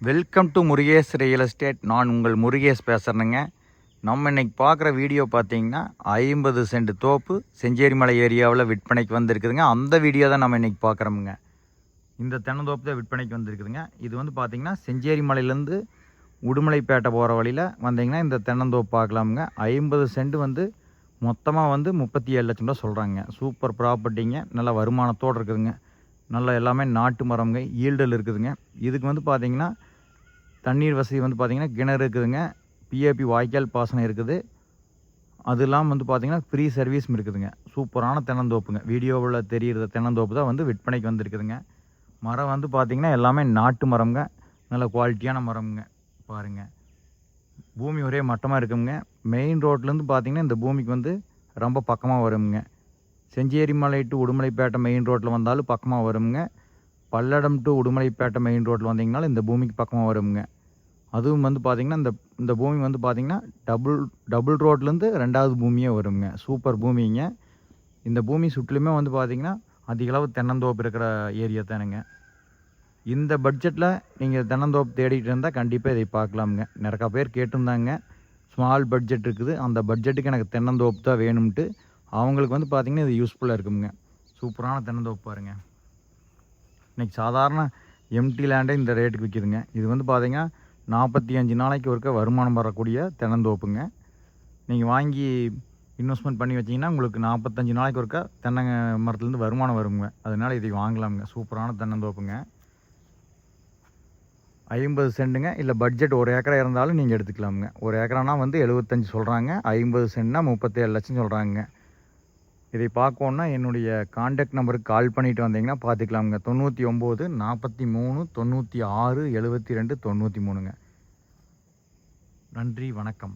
Welcome to Murugesh real estate. நான் உங்கள் முருகேஷ் பேசுகிறேங்க. நம்ம இன்றைக்கி பார்க்குற வீடியோ பார்த்தீங்கன்னா 50 சென்ட் தோப்பு செஞ்சேரிமலை ஏரியாவில் விற்பனைக்கு வந்திருக்குதுங்க. அந்த வீடியோ தான் நம்ம இன்றைக்கி பார்க்குறோமுங்க. இந்த தென்னந்தோப்பு தான் விற்பனைக்கு வந்திருக்குதுங்க. இது வந்து பார்த்திங்கன்னா செஞ்சேரிமலையிலேருந்து உடுமலைப்பேட்டை போகிற வழியில் வந்தீங்கன்னா இந்த தென்னந்தோப்பு பார்க்கலாமுங்க. 50 சென்ட் வந்து மொத்தமாக வந்து 37 லட்சம் ரூபா சொல்கிறாங்க. சூப்பர் ப்ராப்பர்ட்டிங்க. நல்ல வருமானத்தோடு இருக்குதுங்க. நல்லா எல்லாமே நாட்டு மரம்ங்க, ஈல்டில் இருக்குதுங்க. இதுக்கு வந்து பார்த்திங்கன்னா தண்ணீர் வசதி வந்து பார்த்திங்கன்னா கிணறு இருக்குதுங்க, பிஏபி வாய்க்கால் பாசனம் இருக்குது. அது இல்லாமல் வந்து பார்த்திங்கன்னா ஃப்ரீ சர்வீஸும் இருக்குதுங்க. சூப்பரான தென்னந்தோப்புங்க. வீடியோவில் தெரிகிற தென்னந்தோப்பு தான் வந்து விற்பனைக்கு வந்துருக்குதுங்க. மரம் வந்து பார்த்திங்கன்னா எல்லாமே நாட்டு மரம்ங்க, நல்ல குவாலிட்டியான மரம்ங்க. பாருங்கள், பூமி ஒரே மட்டமாக இருக்குங்க. மெயின் ரோட்லேருந்து பார்த்திங்கன்னா இந்த பூமிக்கு வந்து ரொம்ப பக்கமாக வருங்க. செஞ்சேரிமலை டு உடுமலைப்பேட்டை மெயின் ரோட்டில் வந்தாலும் பக்கமாக வருங்க. பல்லடம் டு உடுமலைப்பேட்டை மெயின் ரோட்டில் வந்தீங்கனாலும் இந்த பூமிக்கு பக்கமாக வருங்க. அதுவும் வந்து பார்த்திங்கன்னா இந்த பூமி வந்து பார்த்திங்கன்னா டபுள் ரோட்லேருந்து 2வது பூமியே வருங்க. சூப்பர் பூமிங்க. இந்த பூமி சுற்றிலுமே வந்து பார்த்திங்கன்னா அதிகளவு தென்னந்தோப்பு இருக்கிற ஏரியா தானுங்க. இந்த பட்ஜெட்டில் நீங்கள் தென்னந்தோப்பு தேடிட்டு இருந்தால் கண்டிப்பாக இதை பார்க்கலாமுங்க. நிறையா பேர் கேட்டிருந்தாங்க, ஸ்மால் பட்ஜெட் இருக்குது, அந்த பட்ஜெட்டுக்கு எனக்கு தென்னந்தோப்பு தான் வேணும்ன்ட்டு. அவங்களுக்கு வந்து பார்த்திங்கன்னா இது யூஸ்ஃபுல்லாக இருக்குங்க. சூப்பரான தென்னந்தோப்பு பாருங்கள். இன்றைக்கி சாதாரண எம்டி லேண்டே இந்த ரேட்டுக்கு விற்கிதுங்க. இது வந்து பார்த்திங்கன்னா 45 நாளைக்கு ஒருக்க வருமானம் வரக்கூடிய தென்னந்தோப்புங்க. நீங்கள் வாங்கி இன்வெஸ்ட்மெண்ட் பண்ணி வச்சிங்கன்னா உங்களுக்கு 45 நாளைக்கு ஒருக்க தென்னை மரத்துலேருந்து வருமானம் வருங்க. அதனால் இதை வாங்கலாமுங்க. சூப்பரான தென்னந்தோப்புங்க. 50 சென்ட்டுங்க. இல்லை பட்ஜெட் 1 ஏக்கரா இருந்தாலும் நீங்கள் எடுத்துக்கலாமுங்க. 1 ஏக்கரானா வந்து 75 சொல்கிறாங்க, 50 சென்ட்னா 37 லட்சம் சொல்கிறாங்க. இதை பார்க்கணுன்னா என்னுடைய கான்டாக்ட் நம்பருக்கு கால் பண்ணிவிட்டு வந்தீங்கன்னா பார்த்துக்கலாமுங்க. 99 43 96 72 93ங்க. நன்றி, வணக்கம்.